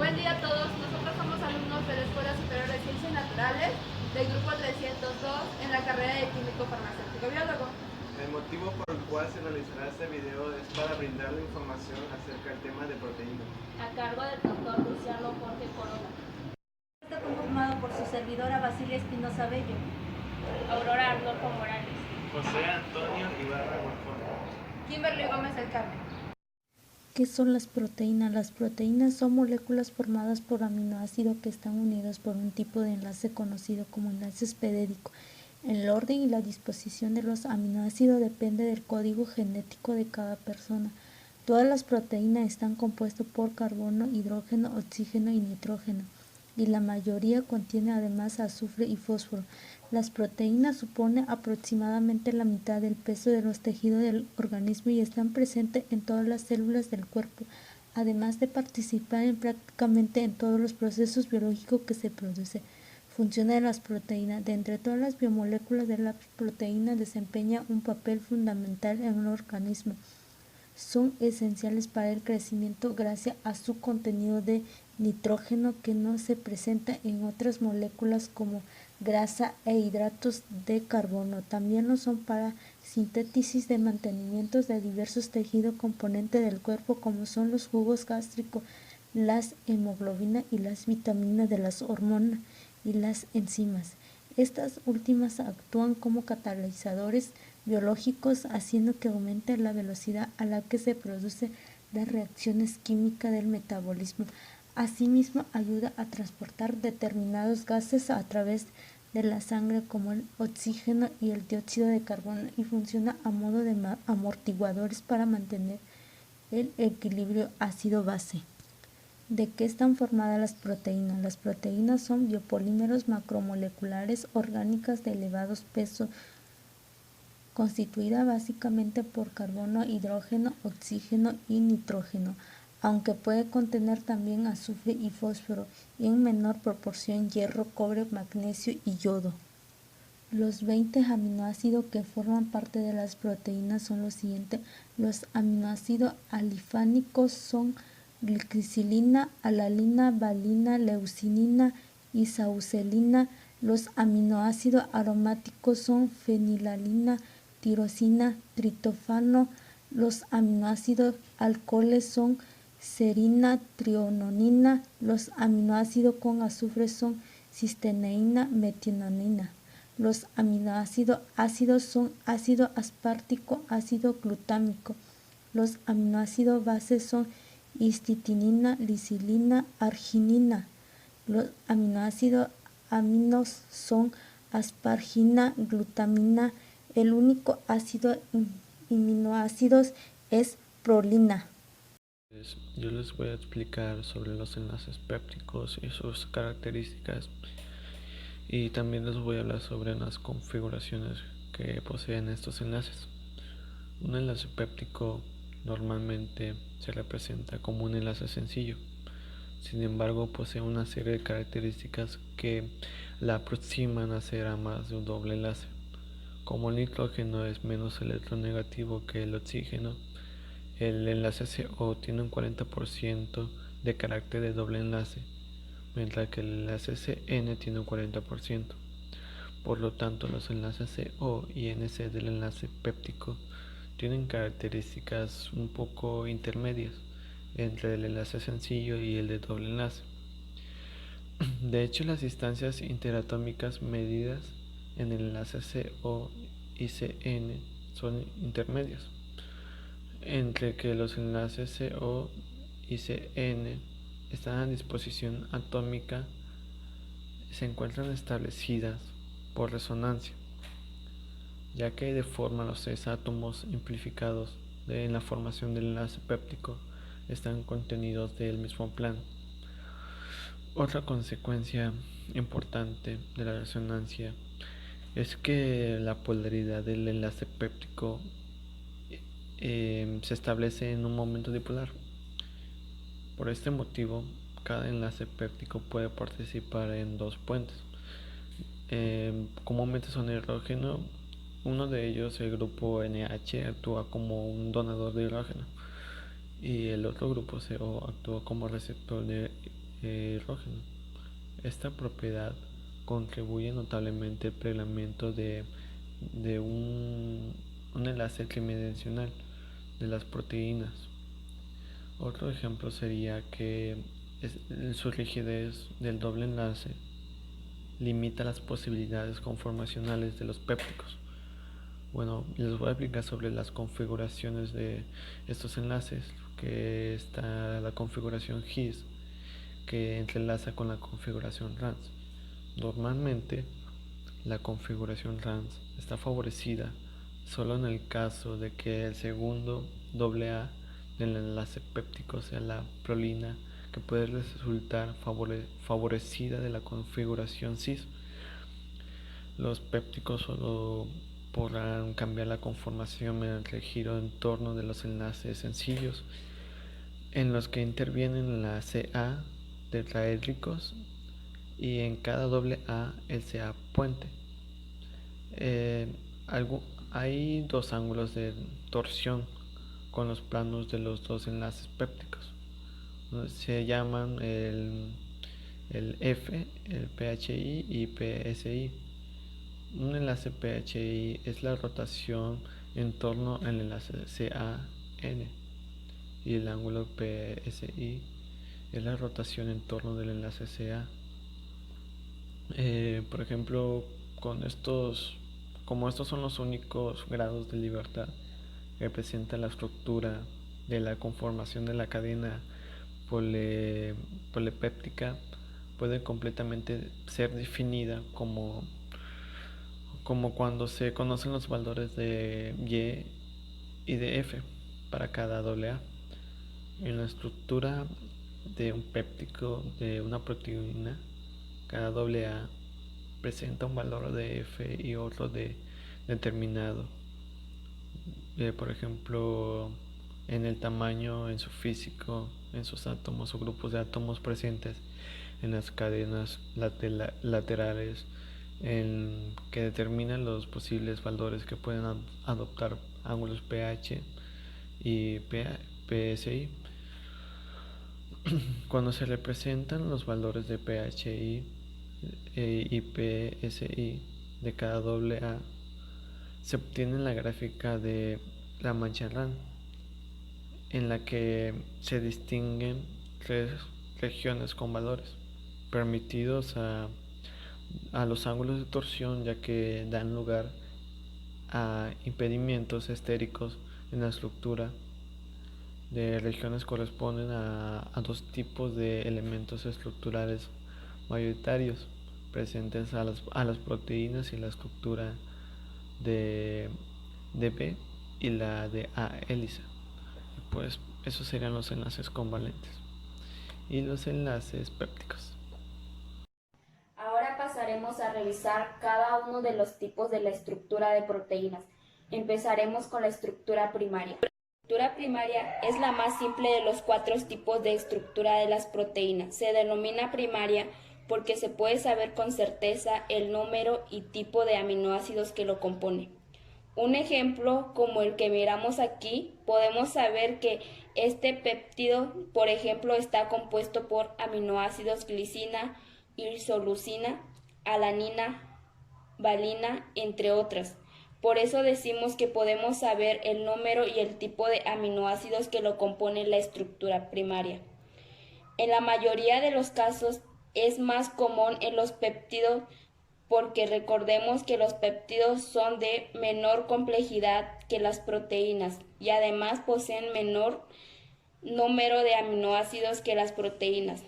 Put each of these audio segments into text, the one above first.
Buen día a todos, nosotros somos alumnos de la Escuela Superior de Ciencias Naturales del grupo 302 en la carrera de Químico Farmacéutico Biólogo. El motivo por el cual se realizará este video es para brindarle información acerca del tema de proteínas, a cargo del doctor Luciano Jorge Corona. Está conformado por su servidora Basilia Espinosa Bello, Aurora Arnolfo Morales, José Antonio Ibarra Gorfón, Kimberly Gómez del Carmen. ¿Qué son las proteínas? Las proteínas son moléculas formadas por aminoácidos que están unidos por un tipo de enlace conocido como enlace espedédico. El orden y la disposición de los aminoácidos depende del código genético de cada persona. Todas las proteínas están compuestas por carbono, hidrógeno, oxígeno y nitrógeno, y la mayoría contiene además azufre y fósforo. Las proteínas suponen aproximadamente la mitad del peso de los tejidos del organismo y están presentes en todas las células del cuerpo, además de participar en prácticamente en todos los procesos biológicos que se producen. Función de las proteínas. De entre todas las biomoléculas de las proteínas desempeña un papel fundamental en un organismo. Son esenciales para el crecimiento gracias a su contenido de nitrógeno que no se presenta en otras moléculas como grasa e hidratos de carbono. También lo son para síntesis de mantenimiento de diversos tejidos componentes del cuerpo como son los jugos gástricos, las hemoglobinas y las vitaminas de las hormonas y las enzimas. Estas últimas actúan como catalizadores biológicos, haciendo que aumente la velocidad a la que se producen las reacciones químicas del metabolismo. Asimismo, ayuda a transportar determinados gases a través de la sangre como el oxígeno y el dióxido de carbono y funciona a modo de amortiguadores para mantener el equilibrio ácido-base. ¿De qué están formadas las proteínas? Las proteínas son biopolímeros macromoleculares orgánicas de elevados pesos, constituida básicamente por carbono, hidrógeno, oxígeno y nitrógeno, aunque puede contener también azufre y fósforo, y en menor proporción hierro, cobre, magnesio y yodo. Los 20 aminoácidos que forman parte de las proteínas son los siguientes. Los aminoácidos alifánicos son glicilina, alanina, valina, leucinina y saucelina. Los aminoácidos aromáticos son fenilalina, tirosina, triptófano. Los aminoácidos alcoholes son serina, triononina. Los aminoácidos con azufre son cisteína, metionina. Los aminoácidos ácidos son ácido aspartico, ácido glutámico. Los aminoácidos bases son histidina, lisina, arginina. Los aminoácidos aminos son aspargina, glutamina. El único ácido aminoácidos es prolina. Yo les voy a explicar sobre los enlaces pépticos y sus características, y también les voy a hablar sobre las configuraciones que poseen estos enlaces. Un enlace péptico normalmente se representa como un enlace sencillo. Sin embargo, posee una serie de características que la aproximan a ser a más de un doble enlace. Como el nitrógeno es menos electronegativo que el oxígeno, el enlace CO tiene un 40% de carácter de doble enlace, mientras que el enlace CN tiene un 40%. Por lo tanto, los enlaces CO y NC del enlace péptico tienen características un poco intermedias entre el enlace sencillo y el de doble enlace. De hecho, las distancias interatómicas medidas en el enlace CO y CN son intermedias, entre que los enlaces CO y CN están a disposición atómica, se encuentran establecidas por resonancia, ya que deforman los 6 átomos amplificados en la formación del enlace péptico están contenidos del mismo plano. Otra consecuencia importante de la resonancia es que la polaridad del enlace péptico se establece en un momento dipolar. Por este motivo, cada enlace péptico puede participar en dos puentes. Comúnmente son hidrógeno. Uno de ellos, el grupo NH, actúa como un donador de hidrógeno y el otro grupo CO actúa como receptor de hidrógeno. Esta propiedad contribuye notablemente al plegamiento de un enlace tridimensional de las proteínas. Otro ejemplo sería que su rigidez del doble enlace limita las posibilidades conformacionales de los péptidos. Bueno, les voy a explicar sobre las configuraciones de estos enlaces, que está la configuración His, que entrelaza con la configuración Rans. Normalmente, la configuración Rans está favorecida solo en el caso de que el segundo AA del enlace péptico sea la prolina, que puede resultar favorecida de la configuración cis. Los pépticos solo podrán cambiar la conformación mediante el giro en torno de los enlaces sencillos, en los que intervienen la CA tetraédricos y en cada AA el CA puente. Hay dos ángulos de torsión con los planos de los dos enlaces pépticos. Se llaman el F, el PHI y PSI. Un enlace PHI es la rotación en torno al enlace CAN y el ángulo PSI es la rotación en torno del enlace CA. Por ejemplo, como estos son los únicos grados de libertad que representa la estructura de la conformación de la cadena polipéptica, puede completamente ser definida como cuando se conocen los valores de Y y de F para cada AA. En la estructura de un péptido de una proteína, cada AA presenta un valor de F y otro de determinado. Por ejemplo, en el tamaño, en su físico, en sus átomos o grupos de átomos presentes en las cadenas laterales, que determinan los posibles valores que pueden adoptar ángulos pH y PSI. Cuando se representan los valores de PHI y PSI de cada AA, se obtiene la gráfica de la mancha Rand, en la que se distinguen tres regiones con valores permitidos a los ángulos de torsión, ya que dan lugar a impedimentos estéricos en la estructura de regiones. Corresponden a dos tipos de elementos estructurales mayoritarios presentes a las proteínas y la estructura de B y la de A hélice. Pues esos serían los enlaces covalentes y los enlaces pépticos. Ahora pasaremos a revisar cada uno de los tipos de la estructura de proteínas. Empezaremos con la estructura primaria. La estructura primaria es la más simple de los 4 tipos de estructura de las proteínas. Se denomina primaria porque se puede saber con certeza el número y tipo de aminoácidos que lo componen. Un ejemplo como el que miramos aquí, podemos saber que este péptido, por ejemplo, está compuesto por aminoácidos glicina, isoleucina, alanina, valina, entre otras. Por eso decimos que podemos saber el número y el tipo de aminoácidos que lo componen la estructura primaria. En la mayoría de los casos es más común en los péptidos, porque recordemos que los péptidos son de menor complejidad que las proteínas y además poseen menor número de aminoácidos que las proteínas.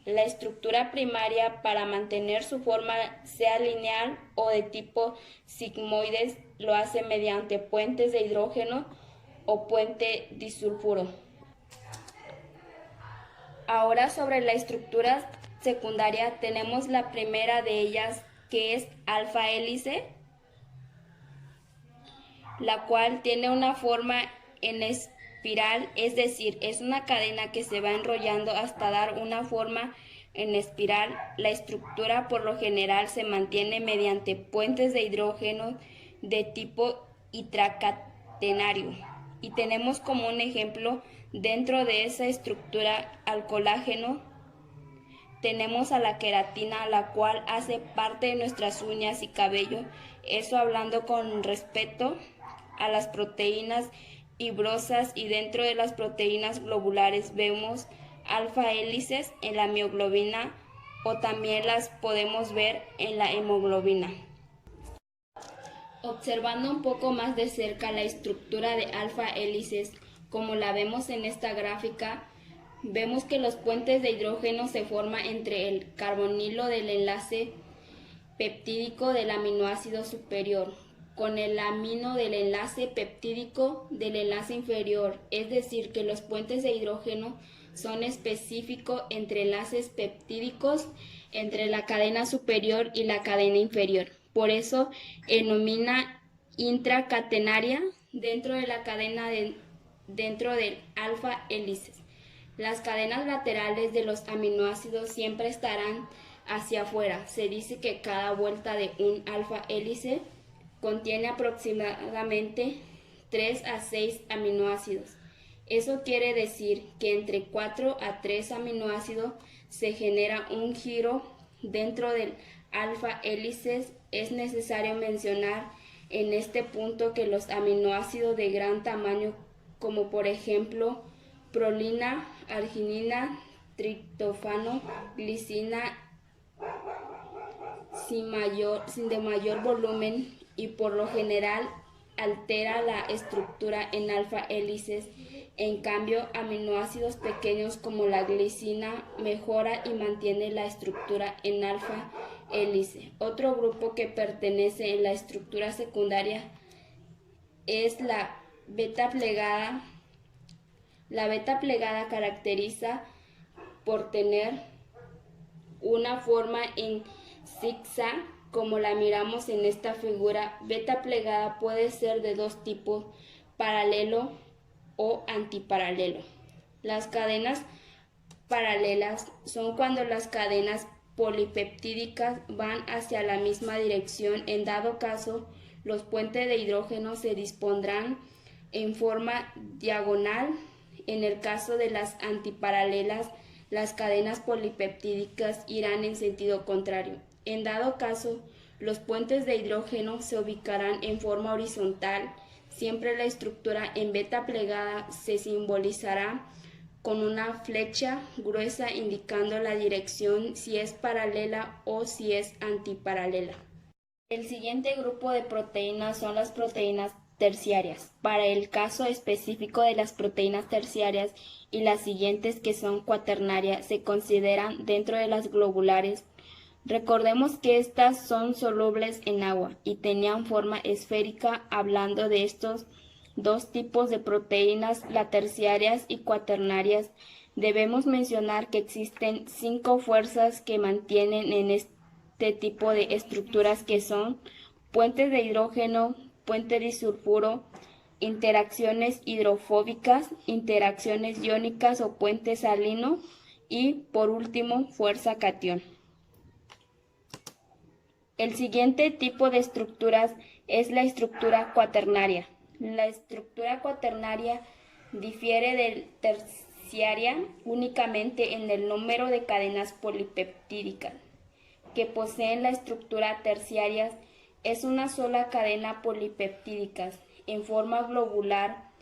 La estructura primaria, para mantener su forma, sea lineal o de tipo sigmoides, lo hace mediante puentes de hidrógeno o puente disulfuro. Ahora, sobre la estructura secundaria, tenemos la primera de ellas, que es alfa hélice, la cual tiene una forma en espiral, es decir, es una cadena que se va enrollando hasta dar una forma en espiral. La estructura por lo general se mantiene mediante puentes de hidrógeno de tipo intracatenario. Y tenemos como un ejemplo dentro de esa estructura al colágeno, tenemos a la queratina, la cual hace parte de nuestras uñas y cabello. Eso hablando con respecto a las proteínas fibrosas, y dentro de las proteínas globulares vemos alfa hélices en la mioglobina, o también las podemos ver en la hemoglobina. Observando un poco más de cerca la estructura de alfa hélices, como la vemos en esta gráfica, vemos que los puentes de hidrógeno se forman entre el carbonilo del enlace peptídico del aminoácido superior con el amino del enlace peptídico del enlace inferior, es decir, que los puentes de hidrógeno son específicos entre enlaces peptídicos entre la cadena superior y la cadena inferior. Por eso denomina intracatenaria dentro de la cadena dentro del alfa hélices. Las cadenas laterales de los aminoácidos siempre estarán hacia afuera. Se dice que cada vuelta de un alfa hélice contiene aproximadamente 3 a 6 aminoácidos. Eso quiere decir que entre 4 a 3 aminoácidos se genera un giro dentro del alfa hélices. Es necesario mencionar en este punto que los aminoácidos de gran tamaño, como por ejemplo prolina, arginina, triptófano, glicina, sin de mayor volumen y por lo general altera la estructura en alfa hélices. En cambio, aminoácidos pequeños como la glicina mejora y mantiene la estructura en alfa hélice. Otro grupo que pertenece en la estructura secundaria es la beta plegada. La beta plegada caracteriza por tener una forma en zigzag, como la miramos en esta figura. Beta plegada puede ser de dos tipos, paralelo o antiparalelo. Las cadenas paralelas son cuando las cadenas polipeptídicas van hacia la misma dirección. En dado caso, los puentes de hidrógeno se dispondrán en forma diagonal. En el caso de las antiparalelas, las cadenas polipeptídicas irán en sentido contrario. En dado caso, los puentes de hidrógeno se ubicarán en forma horizontal. Siempre la estructura en beta plegada se simbolizará con una flecha gruesa indicando la dirección, si es paralela o si es antiparalela. El siguiente grupo de proteínas son las proteínas terciarias. Para el caso específico de las proteínas terciarias y las siguientes que son cuaternarias se consideran dentro de las globulares. Recordemos que estas son solubles en agua y tenían forma esférica. Hablando de estos dos tipos de proteínas, las terciarias y cuaternarias, debemos mencionar que existen 5 fuerzas que mantienen en este tipo de estructuras, que son puentes de hidrógeno, puente disulfuro, interacciones hidrofóbicas, interacciones iónicas o puente salino y, por último, fuerza catión. El siguiente tipo de estructuras es la estructura cuaternaria. La estructura cuaternaria difiere de terciaria únicamente en el número de cadenas polipeptídicas que poseen. La estructura terciaria es una sola cadena polipeptídica en forma globular.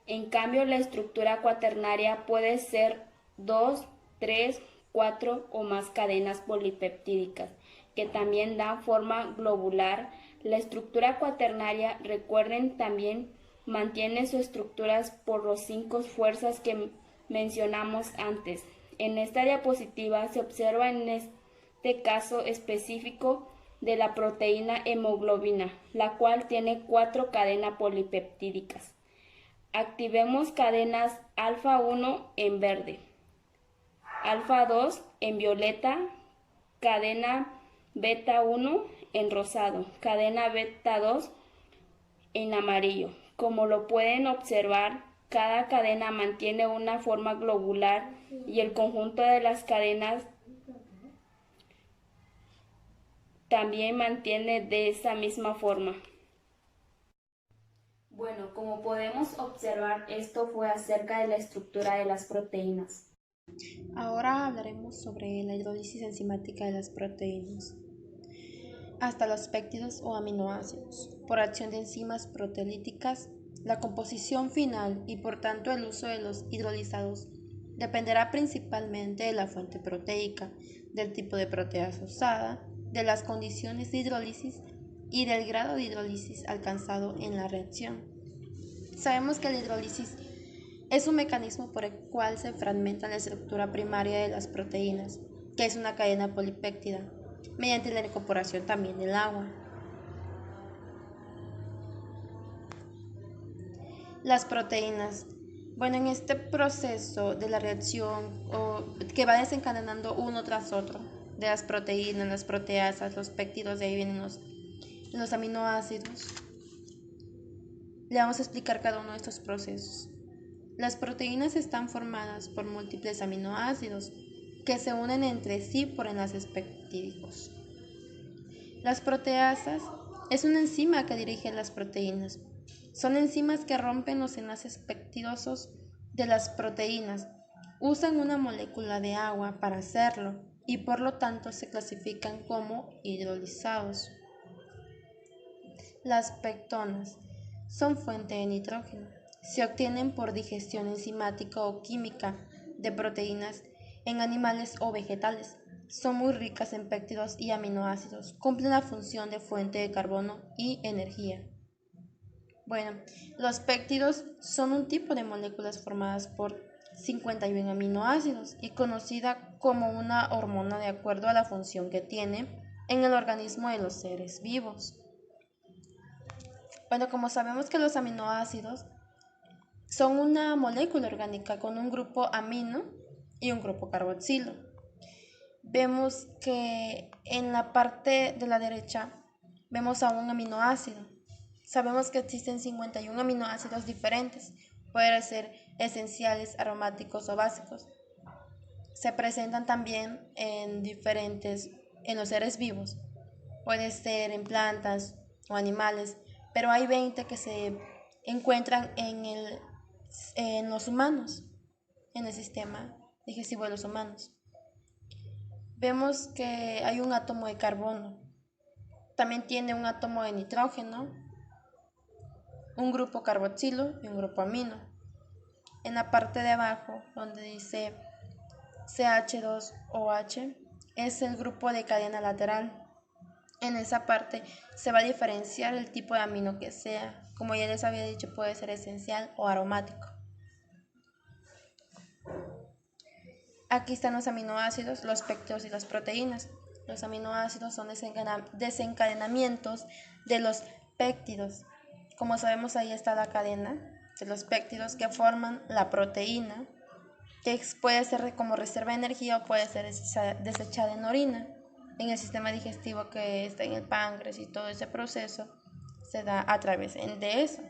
En cambio, la estructura cuaternaria puede ser 2, 3, 4 o más cadenas polipeptídicas que también dan forma globular. La estructura cuaternaria, recuerden, también mantiene sus estructuras por las 5 fuerzas que mencionamos antes. En esta diapositiva se observa en este caso específico de la proteína hemoglobina, la cual tiene 4 cadenas polipeptídicas. Activemos cadenas alfa 1 en verde, alfa 2 en violeta, cadena beta 1 en rosado, cadena beta 2 en amarillo. Como lo pueden observar, cada cadena mantiene una forma globular y el conjunto de las cadenas también mantiene de esa misma forma. Bueno, como podemos observar, esto fue acerca de la estructura de las proteínas. Ahora hablaremos sobre la hidrólisis enzimática de las proteínas, hasta los péptidos o aminoácidos. Por acción de enzimas proteolíticas, la composición final y por tanto el uso de los hidrolizados dependerá principalmente de la fuente proteica, del tipo de proteasa usada, de las condiciones de hidrólisis y del grado de hidrólisis alcanzado en la reacción. Sabemos que la hidrólisis es un mecanismo por el cual se fragmenta la estructura primaria de las proteínas, que es una cadena polipéptida, mediante la incorporación también del agua. Las proteínas. Bueno, en este proceso de la reacción que va desencadenando uno tras otro, de las proteínas, las proteasas, los péptidos, de ahí vienen los aminoácidos, le vamos a explicar cada uno de estos procesos. Las proteínas están formadas por múltiples aminoácidos que se unen entre sí por enlaces peptídicos. Las proteasas es una enzima que dirige las proteínas. Son enzimas que rompen los enlaces peptidosos de las proteínas. Usan una molécula de agua para hacerlo y por lo tanto se clasifican como hidrolizados. Las pectonas son fuente de nitrógeno. Se obtienen por digestión enzimática o química de proteínas en animales o vegetales. Son muy ricas en péptidos y aminoácidos. Cumplen la función de fuente de carbono y energía. Bueno, los péptidos son un tipo de moléculas formadas por 51 aminoácidos y conocida como una hormona de acuerdo a la función que tiene en el organismo de los seres vivos. Bueno, como sabemos que los aminoácidos son una molécula orgánica con un grupo amino y un grupo carboxilo. Vemos que en la parte de la derecha vemos a un aminoácido. Sabemos que existen 51 aminoácidos diferentes, pueden ser esenciales, aromáticos o básicos. Se presentan también en los seres vivos, puede ser en plantas o animales, pero hay 20 que se encuentran en los humanos, en el sistema digestivo de los humanos. Vemos que hay un átomo de carbono, también tiene un átomo de nitrógeno, un grupo carboxilo y un grupo amino. En la parte de abajo, donde dice CH2OH, es el grupo de cadena lateral. En esa parte se va a diferenciar el tipo de amino que sea. Como ya les había dicho, puede ser esencial o aromático. Aquí están los aminoácidos, los péptidos y las proteínas. Los aminoácidos son desencadenamientos de los péptidos. Como sabemos, ahí está la cadena de los péptidos que forman la proteína, que puede ser como reserva de energía o puede ser desechada en orina. En el sistema digestivo que está en el páncreas y todo ese proceso se da a través de eso.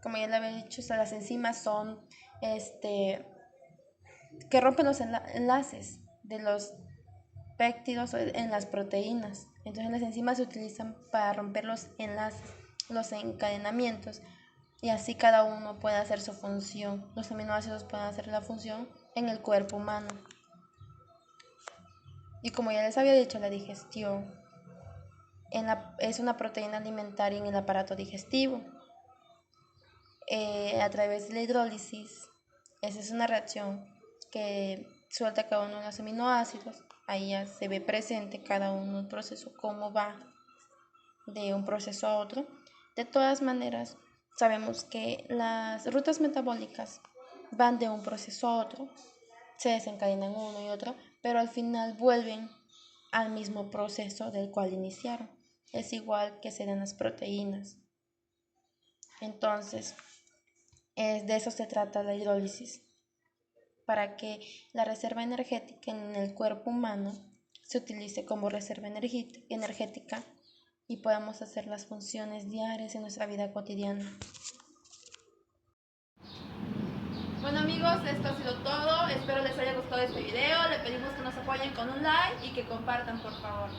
Como ya le había dicho, las enzimas son que rompen los enlaces de los péptidos en las proteínas. Entonces las enzimas se utilizan para romper los enlaces, los encadenamientos, y así cada uno puede hacer su función. Los aminoácidos pueden hacer la función en el cuerpo humano. Y como ya les había dicho, la digestión es una proteína alimentaria en el aparato digestivo. A través de la hidrólisis, esa es una reacción que suelta cada uno de los aminoácidos. Ahí ya se ve presente cada uno del proceso, cómo va de un proceso a otro. De todas maneras, sabemos que las rutas metabólicas van de un proceso a otro, se desencadenan uno y otro, pero al final vuelven al mismo proceso del cual iniciaron. Es igual que se dan las proteínas. Entonces, de eso se trata la hidrólisis, para que la reserva energética en el cuerpo humano se utilice como reserva energética y podamos hacer las funciones diarias en nuestra vida cotidiana. Bueno amigos, esto ha sido todo. Espero les haya gustado este video. Les pedimos que nos apoyen con un like y que compartan, por favor.